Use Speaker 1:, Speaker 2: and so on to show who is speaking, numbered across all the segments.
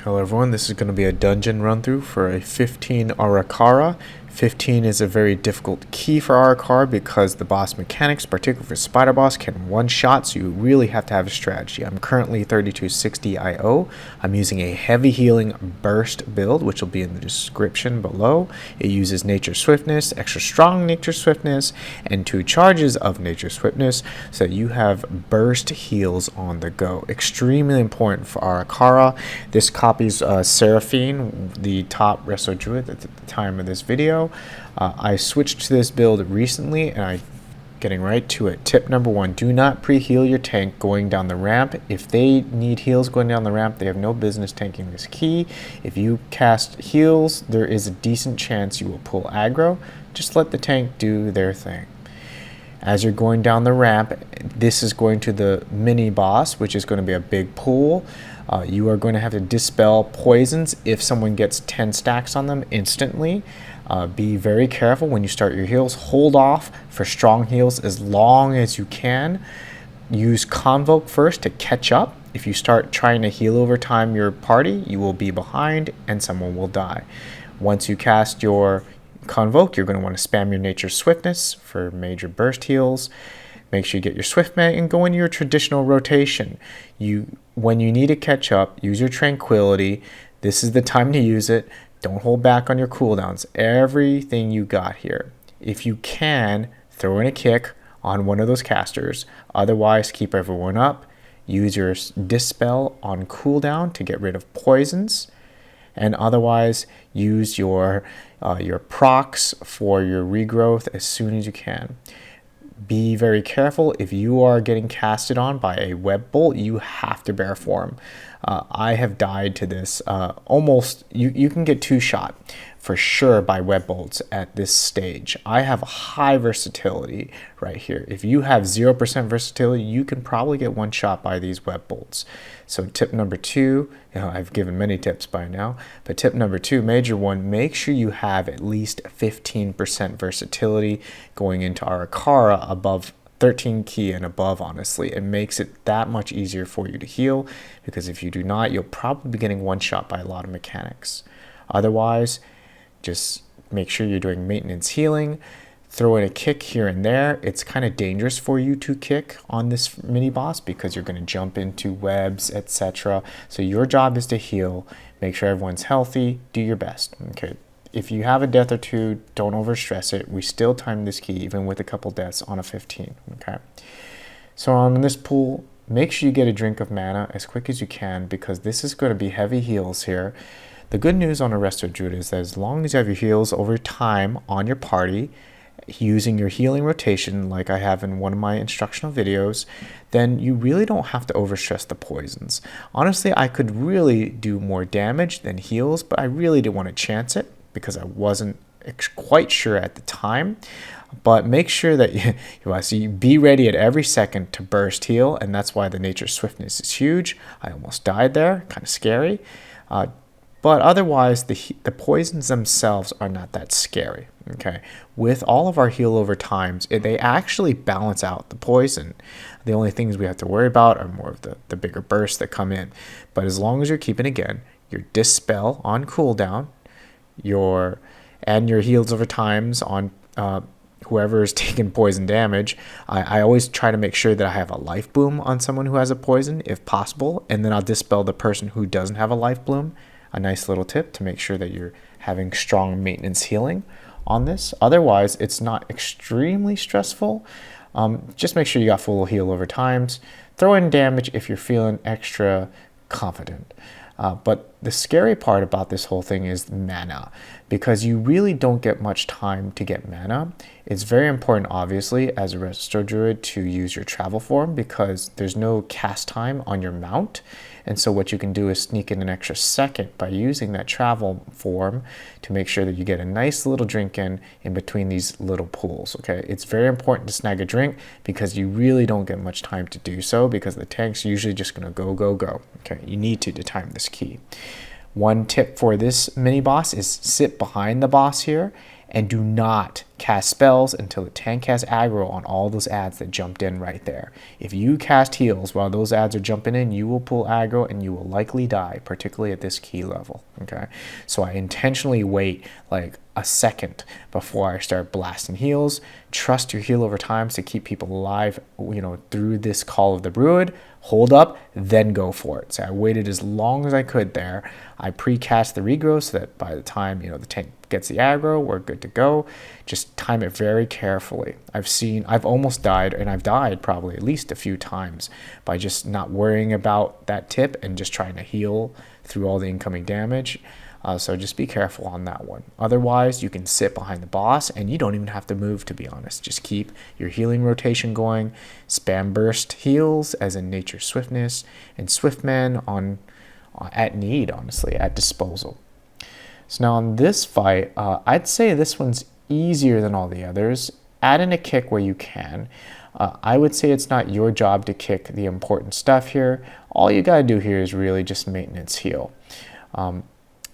Speaker 1: Hello everyone, this is going to be a dungeon run through for a 15 Ara Kara. 15 is a very difficult key for Ara Kara because the boss mechanics, particularly for Spider Boss, can one-shot, so you really have to have a strategy. I'm currently 3260 IO. I'm using a heavy healing burst build, which will be in the description below. It uses Nature Swiftness, extra strong Nature Swiftness, and 2 charges of Nature Swiftness, so you have burst heals on the go. Extremely important for Ara Kara. This copies Seraphine, the top Resto Druid at the time of this video. I switched to this build recently and I'm getting right to it. Tip number 1, do not pre-heal your tank going down the ramp. If they need heals going down the ramp, they have no business tanking this key. If you cast heals, there is a decent chance you will pull aggro. Just let the tank do their thing. As you're going down the ramp, this is going to the mini boss, which is going to be a big pool. You are going to have to dispel poisons if someone gets 10 stacks on them instantly. Be very careful when you start your heals. Hold off for strong heals as long as you can. Use Convoke first to catch up. If you start trying to heal over time your party, you will be behind and someone will die. Once you cast your Convoke, you're going to want to spam your Nature Swiftness for major burst heals. Make sure you get your Swift Mag and go into your traditional rotation. When you need to catch up, use your Tranquility. This is the time to use it. Don't hold back on your cooldowns. Everything you got here. If you can, throw in a kick on one of those casters. Otherwise, keep everyone up. Use your Dispel on cooldown to get rid of poisons. And otherwise, use your procs for your regrowth as soon as you can. Be very careful. If you are getting casted on by a web bolt, you have to bear form. I have died to this almost. You can get 2-shot for sure by web bolts at this stage. I have high versatility right here. If you have 0% versatility, you can probably get 1-shot by these web bolts. So tip number 2, I've given many tips by now, but tip number 2, major one, make sure you have at least 15% versatility going into Ara Kara above 13 key and above. Honestly, it makes it that much easier for you to heal, because if you do not, you'll probably be getting 1-shot by a lot of mechanics. Otherwise, just make sure you're doing maintenance healing. Throw in a kick here and there. It's kind of dangerous for you to kick on this mini boss because you're going to jump into webs, etc. So your job is to heal, make sure everyone's healthy, do your best. Okay. If you have a death or 2, don't overstress it. We still time this key even with a couple deaths on a 15. Okay. So on this pool, make sure you get a drink of mana as quick as you can, because this is going to be heavy heals here. The good news on a Resto Druid is that as long as you have your heals over time on your party, using your healing rotation like I have in one of my instructional videos, then you really don't have to overstress the poisons. Honestly, I could really do more damage than heals, but I really didn't want to chance it because I wasn't quite sure at the time. But make sure that you be ready at every second to burst heal, and that's why the Nature Swiftness is huge. I almost died there, kind of scary. But otherwise, the poisons themselves are not that scary. Okay, with all of our heal over times, they actually balance out the poison. The only things we have to worry about are more of the bigger bursts that come in. But as long as you're keeping, again, your Dispel on cooldown, your heals over times on whoever is taking poison damage. I always try to make sure that I have a life bloom on someone who has a poison if possible, and then I'll dispel the person who doesn't have a life bloom. A nice little tip to make sure that you're having strong maintenance healing on this. Otherwise, it's not extremely stressful. Just make sure you got full heal over times. Throw in damage if you're feeling extra confident. But the scary part about this whole thing is mana, because you really don't get much time to get mana. It's very important, obviously, as a Resto Druid to use your travel form, because there's no cast time on your mount. And so what you can do is sneak in an extra second by using that travel form to make sure that you get a nice little drink in between these little pools. Okay, it's very important to snag a drink because you really don't get much time to do so, because the tank's usually just going to go, go, go. Okay, you need to time this key. One tip for this mini boss is sit behind the boss here and do not cast spells until the tank has aggro on all those adds that jumped in right there. If you cast heals while those adds are jumping in, you will pull aggro and you will likely die, particularly at this key level. Okay, so I intentionally wait like a second before I start blasting heals. Trust your heal over times to keep people alive, through this Call of the Druid. Hold up, then go for it. So I waited as long as I could there. I pre-cast the regrowth so that by the time the tank gets the aggro, we're good to go. Just time it very carefully. I've almost died, and I've died probably at least a few times by just not worrying about that tip and just trying to heal through all the incoming damage. So just be careful on that one. Otherwise, you can sit behind the boss and you don't even have to move, to be honest. Just keep your healing rotation going. Spam burst heals, as in Nature Swiftness, and Swiftman at need, honestly, at disposal. So now on this fight, I'd say this one's easier than all the others. Add in a kick where you can. I would say it's not your job to kick the important stuff here. All you gotta do here is really just maintenance heal.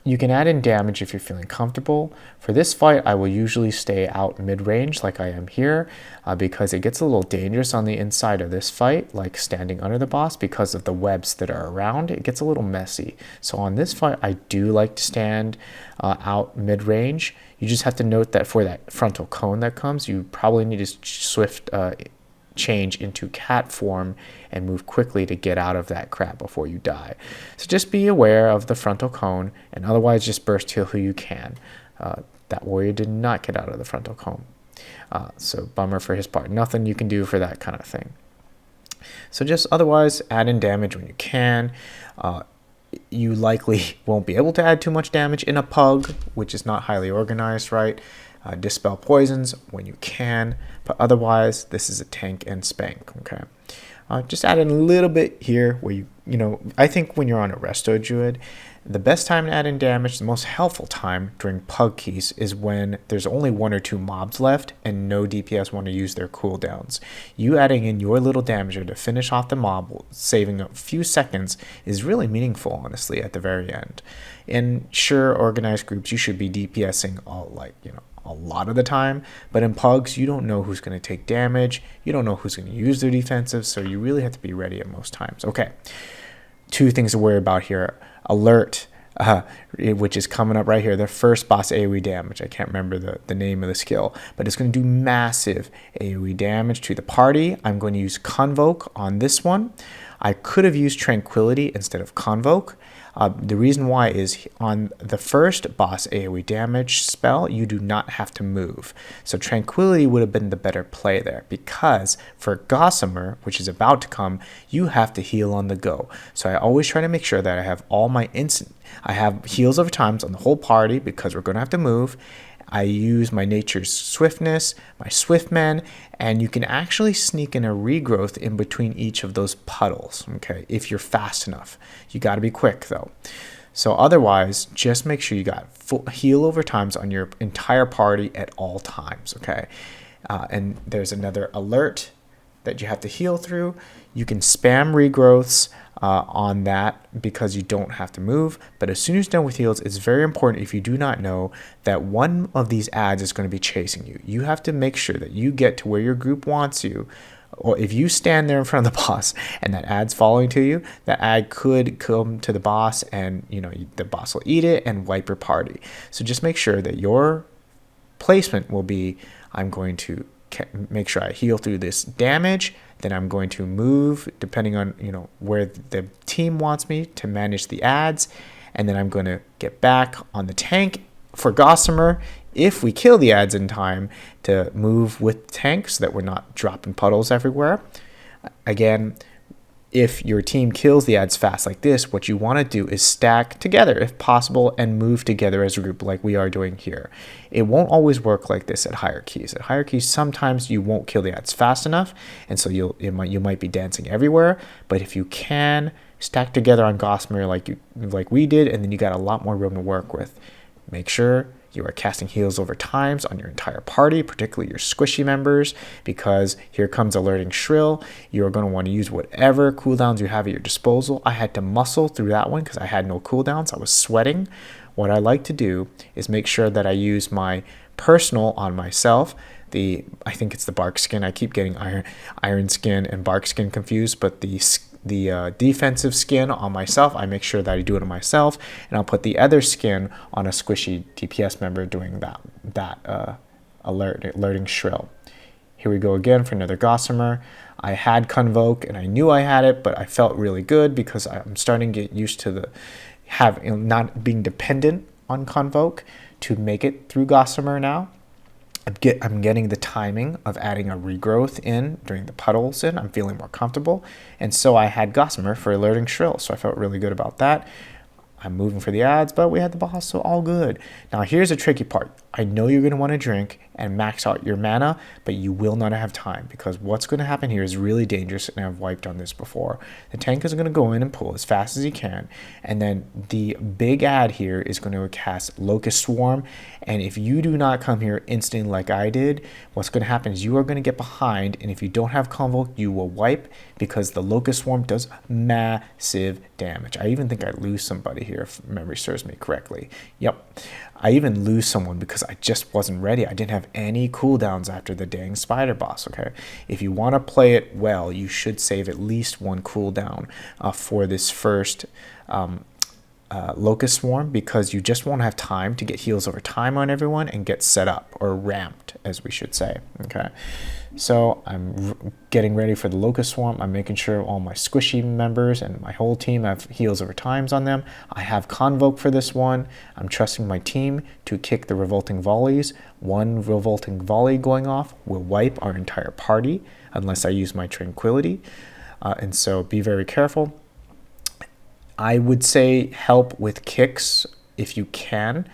Speaker 1: You can add in damage if you're feeling comfortable. For this fight, I will usually stay out mid-range like I am here because it gets a little dangerous on the inside of this fight, like standing under the boss, because of the webs that are around. It gets a little messy. So on this fight, I do like to stand out mid-range. You just have to note that for that frontal cone that comes, you probably need to swift change into cat form and move quickly to get out of that crap before you die. So just be aware of the frontal cone, and otherwise just burst heal who you can. That warrior did not get out of the frontal cone. So bummer for his part. Nothing you can do for that kind of thing. So just otherwise add in damage when you can. You likely won't be able to add too much damage in a pug, which is not highly organized, right? Dispel poisons when you can, but otherwise this is a tank and spank. Okay, just add in a little bit here where I think when you're on a Resto Druid, the best time to add in damage, the most helpful time during pug keys, is when there's only 1 or 2 mobs left and no DPS want to use their cooldowns. You adding in your little damager to finish off the mob, saving a few seconds, is really meaningful, honestly, at the very end. In sure organized groups, you should be DPSing a lot of the time, but in pugs, you don't know who's going to take damage, you don't know who's going to use their defensive, so you really have to be ready at most times. Okay, 2 things to worry about here. Alert, which is coming up right here, the first boss AoE damage. I can't remember the name of the skill, but it's going to do massive AoE damage to the party. I'm going to use Convoke on this one. I could have used Tranquility instead of Convoke. The reason why is on the first boss AoE damage spell, you do not have to move. So Tranquility would have been the better play there, because for Gossamer, which is about to come, you have to heal on the go. So I always try to make sure that I have all my I have heals over times on the whole party because we're going to have to move. I use my Nature's Swiftness, my Swiftman, and you can actually sneak in a regrowth in between each of those puddles, okay, if you're fast enough. You got to be quick, though. So otherwise, just make sure you got full heal over times on your entire party at all times, okay? And there's another alert that you have to heal through. You can spam regrowths on that because you don't have to move, but as soon as you're done with heals, it's very important, if you do not know, that one of these adds is going to be chasing you. You have to make sure that you get to where your group wants you, or if you stand there in front of the boss and that ad's following to you, that ad could come to the boss and the boss will eat it and wipe your party. So just make sure that your placement will be, I'm going to make sure I heal through this damage, then I'm going to move depending on where the team wants me to manage the ads, and then I'm going to get back on the tank for Gossamer if we kill the ads in time to move with tanks so that we're not dropping puddles everywhere. Again, if your team kills the ads fast like this, what you want to do is stack together if possible and move together as a group like we are doing here. It won't always work like this at higher keys. At higher keys, sometimes you won't kill the ads fast enough, and so you might be dancing everywhere. But if you can stack together on Gossamer like we did, and then you got a lot more room to work with. Make sure you are casting heals over times on your entire party, particularly your squishy members, because here comes Alerting Shrill. You are going to want to use whatever cooldowns you have at your disposal. I had to muscle through that one because I had no cooldowns. I was sweating. What I like to do is make sure that I use my personal on myself. I think it's the bark skin. I keep getting iron skin and bark skin confused, but the defensive skin on myself, I make sure that I do it on myself, and I'll put the other skin on a squishy DPS member doing that alerting shrill. Here we go again for another Gossamer. I had Convoke and I knew I had it, but I felt really good because I'm starting to get used to not being dependent on Convoke to make it through Gossamer now. I'm getting the timing of adding a regrowth in during the puddles in. I'm feeling more comfortable. And so I had Gossamer for alerting shrill. So I felt really good about that. I'm moving for the ads, but we had the boss, so all good. Now here's a tricky part. I know you're going to want to drink and max out your mana, but you will not have time, because what's going to happen here is really dangerous, and I've wiped on this before. The tank is going to go in and pull as fast as he can, and then the big ad here is going to cast Locust Swarm, and if you do not come here instantly like I did, what's going to happen is you are going to get behind, and if you don't have Convoke, you will wipe, because the Locust Swarm does massive damage. I even think I lose somebody here, if memory serves me correctly. Yep. I even lose someone because I just wasn't ready. I didn't have any cooldowns after the dang spider boss, okay? If you want to play it well, you should save at least one cooldown for this first Locust Swarm, because you just won't have time to get heals over time on everyone and get set up, or ramped, as we should say, okay? So I'm getting ready for the Locust Swarm. I'm making sure all my squishy members and my whole team have heals over times on them. I have Convoke for this one. I'm trusting my team to kick the revolting volleys. One revolting volley going off will wipe our entire party unless I use my Tranquility. And so be very careful. I would say help with kicks if you can,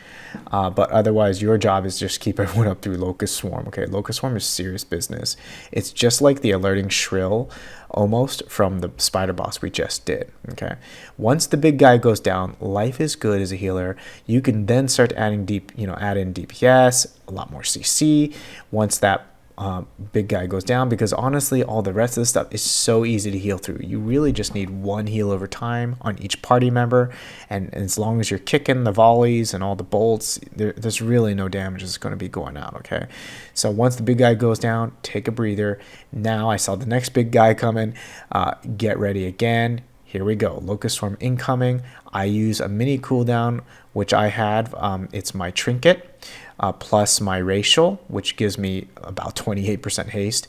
Speaker 1: but otherwise your job is just keep everyone up through Locust Swarm. Okay, Locust Swarm is serious business. It's just like the alerting shrill almost from the spider boss we just did. Okay, once the big guy goes down, life is good as a healer. You can then start adding add in DPS, a lot more CC once that big guy goes down, because honestly all the rest of the stuff is so easy to heal through. You really just need one heal over time on each party member, and as long as you're kicking the volleys and all the bolts, there's really no damage that's going to be going out. Okay, so once the big guy goes down, take a breather. Now I saw the next big guy coming. Get ready again. Here we go. Locust Swarm incoming. I use a mini cooldown, which I had. It's my trinket. Plus my racial, which gives me about 28% haste.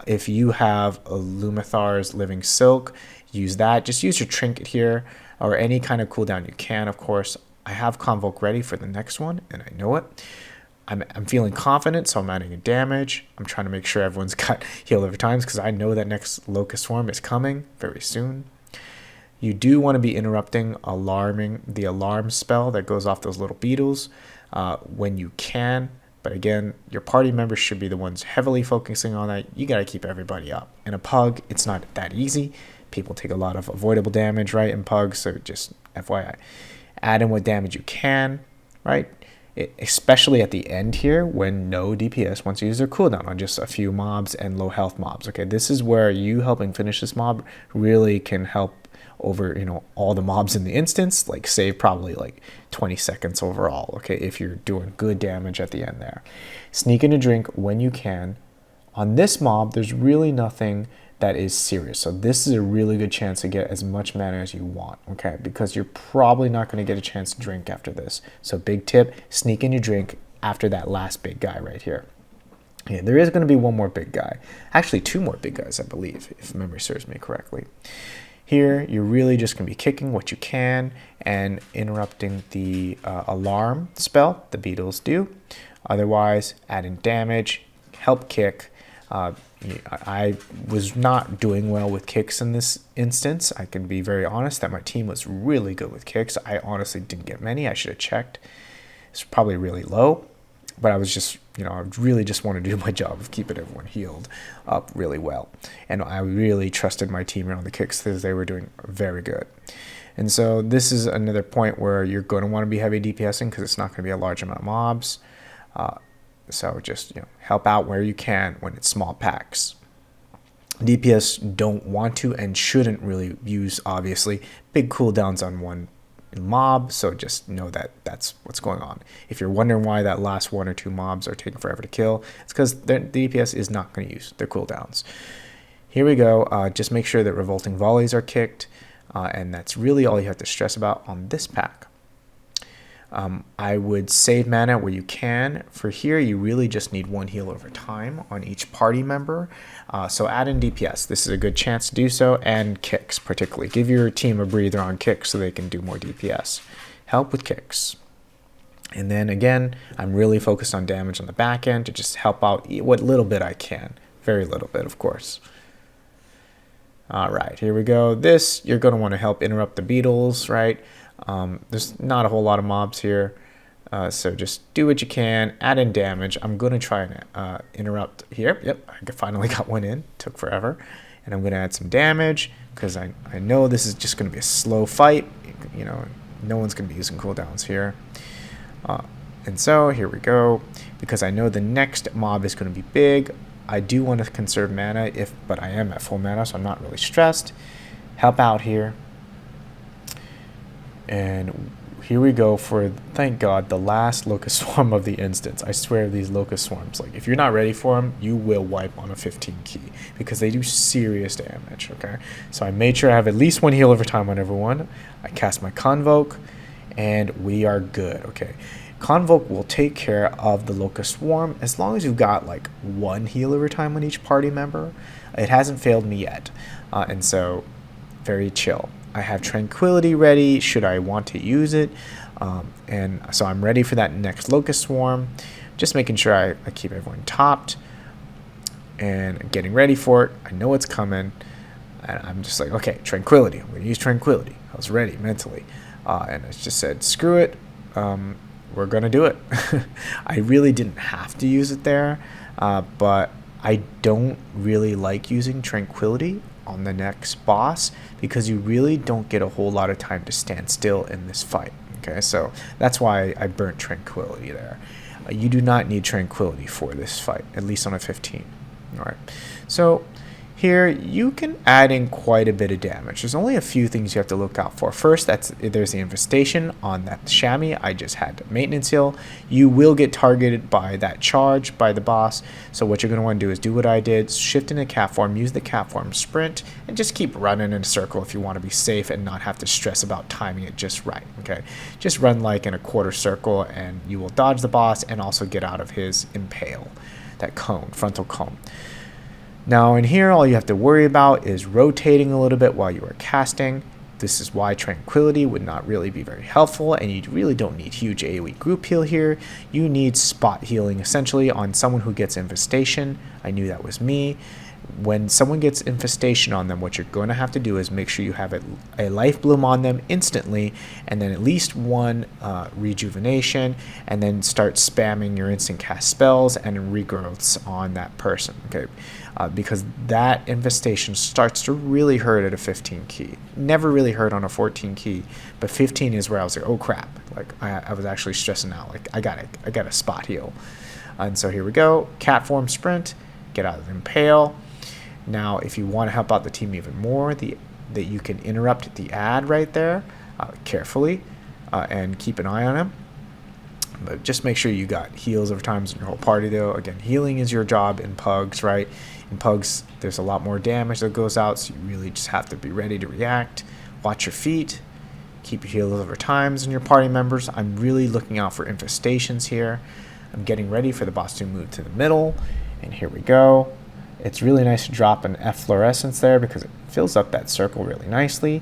Speaker 1: If you have a Lumithar's Living Silk, use that. Just use your trinket here, or any kind of cooldown you can, of course. I have Convoke ready for the next one, and I know it. I'm feeling confident, so I'm adding a damage. I'm trying to make sure everyone's got heal over times, because I know that next Locust Swarm is coming very soon. You do want to be interrupting the alarm spell that goes off those little beetles when you can. But again, your party members should be the ones heavily focusing on that. You got to keep everybody up. In a pug, it's not that easy. People take a lot of avoidable damage, right, in pugs, so just FYI. Add in what damage you can, right? Especially at the end here, when no DPS wants to use their cooldown on just a few mobs and low health mobs. Okay, this is where you helping finish this mob really can help over all the mobs in the instance, like save probably like 20 seconds overall, okay, if you're doing good damage at the end there. Sneak in a drink when you can. On this mob, there's really nothing that is serious, so this is a really good chance to get as much mana as you want, okay, because you're probably not going to get a chance to drink after this. So big tip, sneak in your drink after that last big guy right here. Yeah, there is going to be one more big guy, actually two more big guys, I believe, if memory serves me correctly. Here, you're really just going to be kicking what you can and interrupting the alarm spell the beetles do. Otherwise, add in damage, help kick. I was not doing well with kicks in this instance. I can be very honest that my team was really good with kicks. I honestly didn't get many. I should have checked. It's probably really low. But I was just, I really just wanted to do my job of keeping everyone healed up really well. And I really trusted my team around the kicks because they were doing very good. And so this is another point where you're going to want to be heavy DPSing because it's not going to be a large amount of mobs. So just, help out where you can when it's small packs. DPS don't want to and shouldn't really use, obviously, big cooldowns on one mob, so just know that that's what's going on. If you're wondering why that last 1 or 2 mobs are taking forever to kill, it's because the DPS is not going to use their cooldowns. Here we go. Just make sure that revolting volleys are kicked, and that's really all you have to stress about on this pack. I would save mana where you can. For here, you really just need 1 heal over time on each party member. So add in DPS. This is a good chance to do so, and kicks particularly. Give your team a breather on kicks so they can do more DPS. Help with kicks. And then again, I'm really focused on damage on the back end to just help out what little bit I can. Very little bit, of course. All right, here we go. This, you're going to want to help interrupt the beetles, right? There's not a whole lot of mobs here, so just do what you can, add in damage. I'm going to try and interrupt here. Yep, I finally got one in. Took forever. And I'm going to add some damage because I know this is just going to be a slow fight. You know, no one's going to be using cooldowns here. And so here we go. Because I know the next mob is going to be big, I do want to conserve mana, but I am at full mana, so I'm not really stressed. Help out here. And here we go for, thank God, the last Locust Swarm of the instance. I swear these Locust Swarms, like, if you're not ready for them, you will wipe on a 15 key because they do serious damage, okay? So I made sure I have at least 1 heal over time on everyone. I cast my Convoke, and we are good, okay? Convoke will take care of the Locust Swarm as long as you've got, like, 1 heal over time on each party member. It hasn't failed me yet, and so very chill. I have Tranquility ready should I want to use it, and so I'm ready for that next Locust Swarm. Just making sure I keep everyone topped and getting ready for it. I know it's coming, and I'm just like, okay, Tranquility. I'm going to use Tranquility. I was ready mentally, and I just said, screw it. We're going to do it. I really didn't have to use it there, but I don't really like using Tranquility on the next boss because you really don't get a whole lot of time to stand still in this fight. Okay, so that's why I burnt Tranquility there. You do not need Tranquility for this fight, at least on a 15. All right, so here you can add in quite a bit of damage. There's only a few things you have to look out for. First, there's the infestation on that chamois. I just had maintenance heal. You will get targeted by that charge by the boss. So what you're going to want to do is do what I did, shift into cat form, use the cat form sprint, and just keep running in a circle if you want to be safe and not have to stress about timing it just right. Okay, just run like in a quarter circle and you will dodge the boss and also get out of his impale, that cone, frontal cone. Now in here, all you have to worry about is rotating a little bit while you are casting. This is why Tranquility would not really be very helpful, and you really don't need huge AoE group heal here. You need spot healing essentially on someone who gets infestation. I knew that was me. When someone gets infestation on them, what you're going to have to do is make sure you have a life bloom on them instantly, and then at least 1 rejuvenation, and then start spamming your instant cast spells and regrowths on that person, okay? Because that infestation starts to really hurt at a 15 key. Never really hurt on a 14 key, but 15 is where I was like, oh crap, like I was actually stressing out, like I got a spot heal. And so here we go, cat form sprint, get out of the impale. Now, if you want to help out the team even more, that you can interrupt the ad right there carefully and keep an eye on him. But just make sure you got heals over times in your whole party, though. Again, healing is your job in Pugs, right? In Pugs, there's a lot more damage that goes out, so you really just have to be ready to react. Watch your feet. Keep your heals over times in your party members. I'm really looking out for infestations here. I'm getting ready for the boss to move to the middle. And here we go. It's really nice to drop an efflorescence there because it fills up that circle really nicely.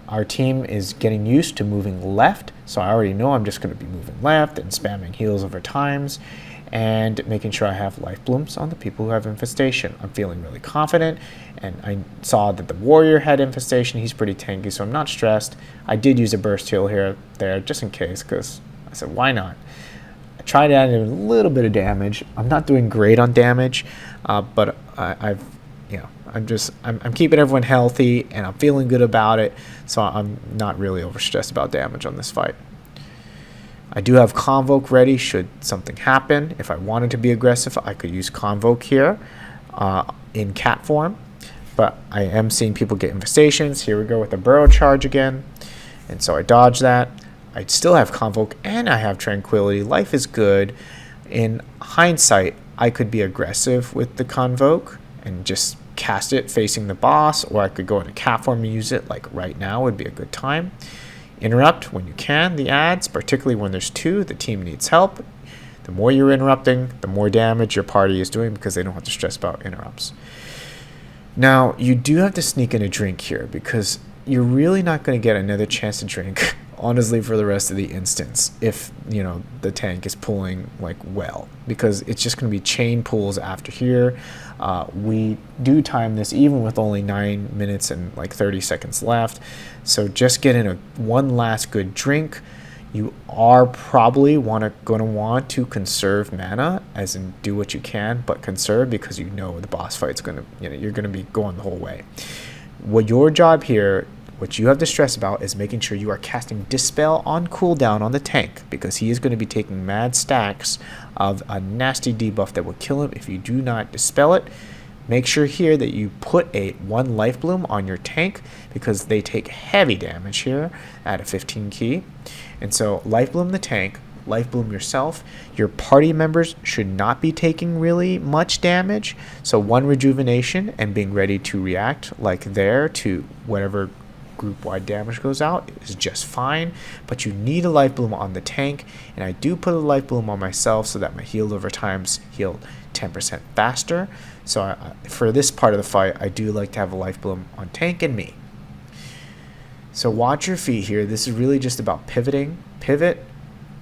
Speaker 1: Our team is getting used to moving left, so I already know I'm just going to be moving left and spamming heals over times and making sure I have life blooms on the people who have infestation. I'm feeling really confident, and I saw that the warrior had infestation. He's pretty tanky, so I'm not stressed. I did use a burst heal there just in case, because I said, why not? I tried to add in a little bit of damage. I'm not doing great on damage, but I'm keeping everyone healthy and I'm feeling good about it, so I'm not really overstressed about damage on this fight. I do have Convoke ready should something happen. If I wanted to be aggressive, I could use Convoke here in cat form, but I am seeing people get infestations. Here we go with the burrow charge again, And so I dodge that. I still have Convoke and I have Tranquility. Life is good. In hindsight, I could be aggressive with the Convoke and just cast it facing the boss, or I could go into cat form and use it like right now would be a good time. Interrupt when you can the ads, particularly when there's two, the team needs help. The more you're interrupting, the more damage your party is doing because they don't have to stress about interrupts. Now, you do have to sneak in a drink here because you're really not going to get another chance to drink, honestly, for the rest of the instance if, you know, the tank is pulling, like, well. Because it's just going to be chain pulls after here. We do time this even with only 9 minutes and, like, 30 seconds left. So just get in one last good drink. You are probably going to want to conserve mana, as in do what you can, but conserve because you know the boss fight's going to, you know, you're going to be going the whole way. What your job here, what you have to stress about is making sure you are casting Dispel on cooldown on the tank, because he is going to be taking mad stacks of a nasty debuff that will kill him if you do not Dispel it. Make sure here that you put a 1 Life Bloom on your tank because they take heavy damage here at a 15 key. And so Life Bloom the tank, Life Bloom yourself. Your party members should not be taking really much damage. So 1 Rejuvenation and being ready to react like there to whatever group-wide damage goes out is just fine. But you need a Life Bloom on the tank. And I do put a Life Bloom on myself so that my healed over times heal 10% faster. So for this part of the fight, I do like to have a Life Bloom on tank and me. So watch your feet here. This is really just about pivoting. Pivot,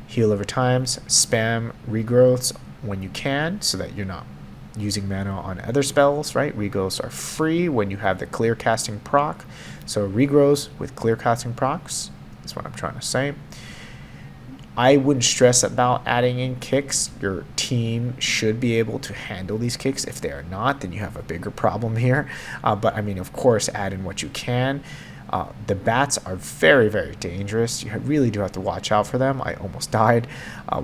Speaker 1: heal over times, spam regrowths when you can so that you're not using mana on other spells, right? Regrowths are free when you have the clear casting proc. So regrowths with clear casting procs is what I'm trying to say. I wouldn't stress about adding in kicks. Your team should be able to handle these kicks. If they are not, then you have a bigger problem here. But I mean, of course, add in what you can. The bats are very, very dangerous. You really do have to watch out for them. I almost died.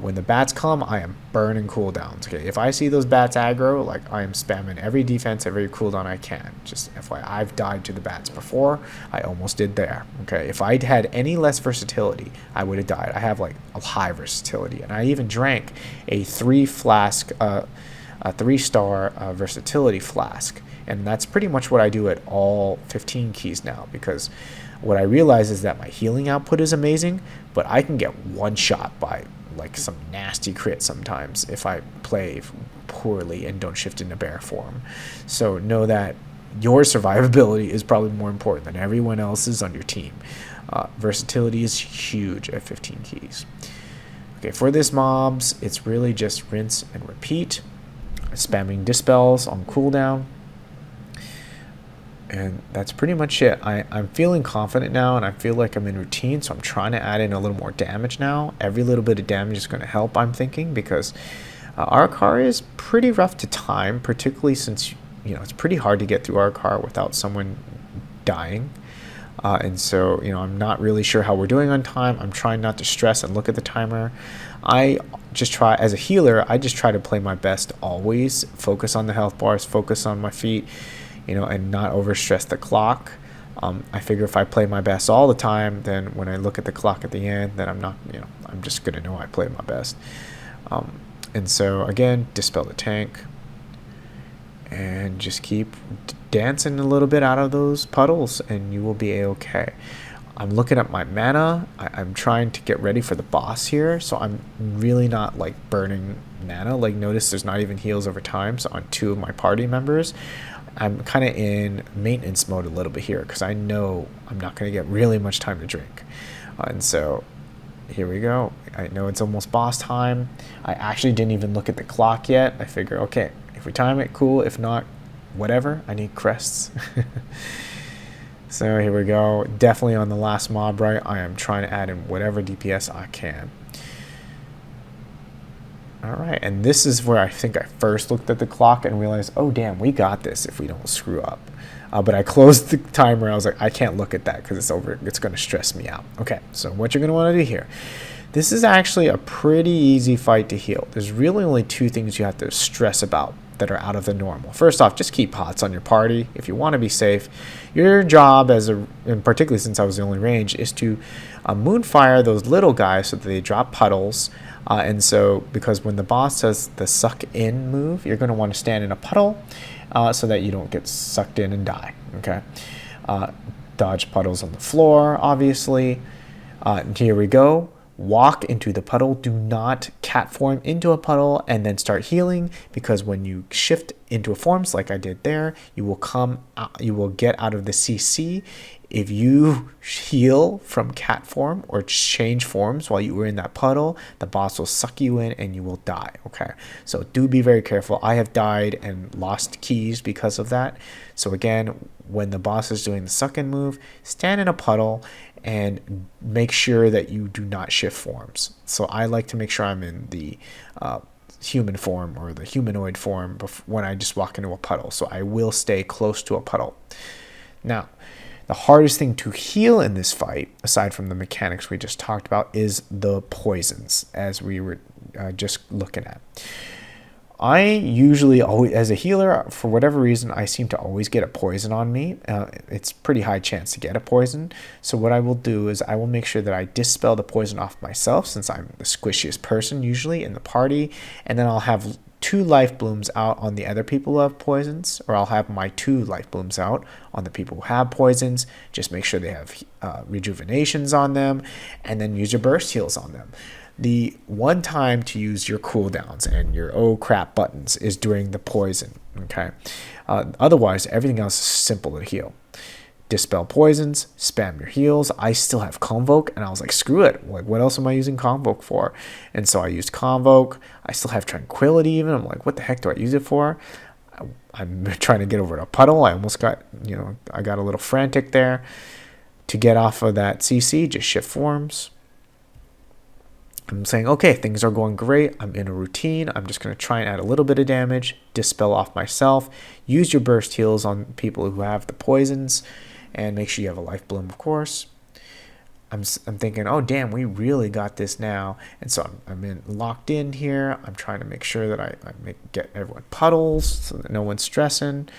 Speaker 1: When the bats come, I am burning cooldowns. Okay, if I see those bats aggro, like I am spamming every defense, every cooldown I can. Just FYI, I've died to the bats before. I almost did there. Okay, if I had any less versatility, I would have died. I have like a high versatility, and I even drank a 3-star versatility flask. And that's pretty much what I do at all 15 keys now, because what I realize is that my healing output is amazing, but I can get one shot by like some nasty crit sometimes if I play poorly and don't shift into bear form. So know that your survivability is probably more important than everyone else's on your team. Versatility is huge at 15 keys. Okay, for this mobs, it's really just rinse and repeat, spamming dispels on cooldown. And that's pretty much it. I'm feeling confident now, and I feel like I'm in routine, so I'm trying to add in a little more damage now. Every little bit of damage is going to help, I'm thinking, because Ara Kara is pretty rough to time, particularly since, you know, it's pretty hard to get through Ara Kara without someone dying. And so, you know, I'm not really sure how we're doing on time. I'm trying not to stress and look at the timer. I just try, as a healer, I just try to play my best always, focus on the health bars, focus on my feet, you know, and not overstress the clock. I figure if I play my best all the time, then when I look at the clock at the end, then I'm not, you know, I'm just going to know I played my best. And so, again, dispel the tank. And just keep dancing a little bit out of those puddles, and you will be a-okay. I'm looking at my mana. I'm trying to get ready for the boss here, so I'm really not, like, burning mana. Like, notice there's not even heals over time, so on 2 of my party members. I'm kind of in maintenance mode a little bit here because I know I'm not going to get really much time to drink. And so here we go. I know it's almost boss time. I actually didn't even look at the clock yet. I figure, okay, if we time it, cool. If not, whatever. I need crests. So here we go. Definitely on the last mob, right? I am trying to add in whatever DPS I can. All right, and this is where I think I first looked at the clock and realized, oh, damn, we got this if we don't screw up. But I closed the timer. I was like, I can't look at that because it's over. It's going to stress me out. Okay, so what you're going to want to do here. This is actually a pretty easy fight to heal. There's really only 2 things you have to stress about. that are out of the normal. First off, just keep pots on your party if you want to be safe. Your job, and particularly since I was the only range, is to moonfire those little guys so that they drop puddles. And so, because when the boss does the suck in move, you're going to want to stand in a puddle so that you don't get sucked in and die. Okay. Dodge puddles on the floor, obviously. Here we go. Walk into the puddle. Do not cat form into a puddle and then start healing, because when you shift into a forms like I did there, you will get out of the CC. If you heal from cat form or change forms while you were in that puddle, the boss will suck you in and you will die. Okay, so do be very careful. I have died and lost keys because of that. So again, when the boss is doing the suck in move, stand in a puddle and make sure that you do not shift forms. So I like to make sure I'm in the human form or the humanoid form when I just walk into a puddle. So I will stay close to a puddle. Now, the hardest thing to heal in this fight, aside from the mechanics we just talked about, is the poisons, as we were just looking at. I usually always, as a healer, for whatever reason, I seem to always get a poison on me. It's pretty high chance to get a poison. So what I will do is I will make sure that I dispel the poison off myself, since I'm the squishiest person usually in the party. And then I'll have 2 life blooms out on the other people who have poisons, or I'll have my 2 life blooms out on the people who have poisons. Just make sure they have rejuvenations on them, and then use your burst heals on them. The one time to use your cooldowns and your oh crap buttons is during the poison. Okay, otherwise everything else is simple to heal. Dispel poisons, spam your heals. I still have Convoke, and I was like, screw it. Like, what else am I using Convoke for? And so I used Convoke. I still have Tranquility even. I'm like, what the heck do I use it for? I'm trying to get over to a puddle. I almost got, I got a little frantic there. To get off of that CC, just shift forms. I'm saying, okay, things are going great. I'm in a routine. I'm just going to try and add a little bit of damage, dispel off myself, use your burst heals on people who have the poisons, and make sure you have a life bloom, of course. I'm thinking, oh, damn, we really got this now. And so I'm locked in here. I'm trying to make sure that I get everyone puddles so that no one's stressing.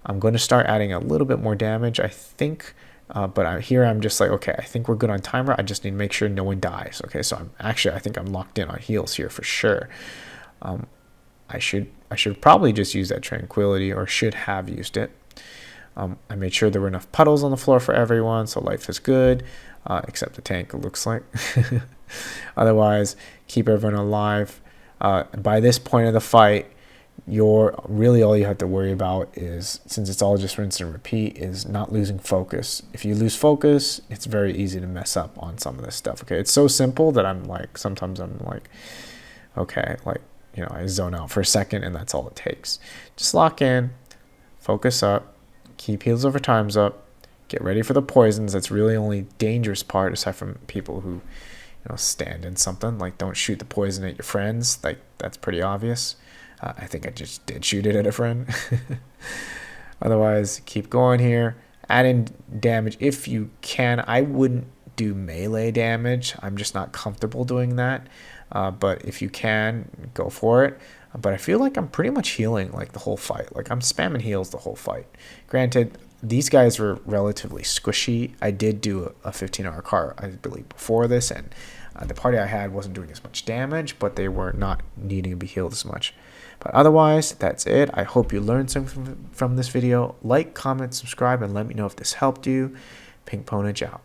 Speaker 1: I'm going to start adding a little bit more damage, I think. But I'm just like, okay, I think we're good on timer. I just need to make sure no one dies. Okay, so I think I'm locked in on heals here for sure. I should probably just use that Tranquility, or should have used it. I made sure there were enough puddles on the floor for everyone, so life is good, except the tank, it looks like. Otherwise, keep everyone alive. By this point of the fight, really all you have to worry about is, since it's all just rinse and repeat, is not losing focus. If you lose focus, it's very easy to mess up on some of this stuff. Okay, it's so simple that sometimes I'm like, okay, I zone out for a second, and that's all it takes. Just lock in, focus up, keep heals over times up, get ready for the poisons. That's really only dangerous part, aside from people who stand in something. Like, don't shoot the poison at your friends. Like, that's pretty obvious. I think I just did shoot it at a friend. Otherwise, keep going here. Add in damage if you can. I wouldn't do melee damage. I'm just not comfortable doing that. But if you can, go for it. But I feel like I'm pretty much healing like the whole fight. Like, I'm spamming heals the whole fight. Granted, these guys were relatively squishy. I did do a 15 Ara Kara, I believe, before this, and the party I had wasn't doing as much damage, but they were not needing to be healed as much. But otherwise, that's it. I hope you learned something from this video. Like, comment, subscribe, and let me know if this helped you. Pinkpwnage out.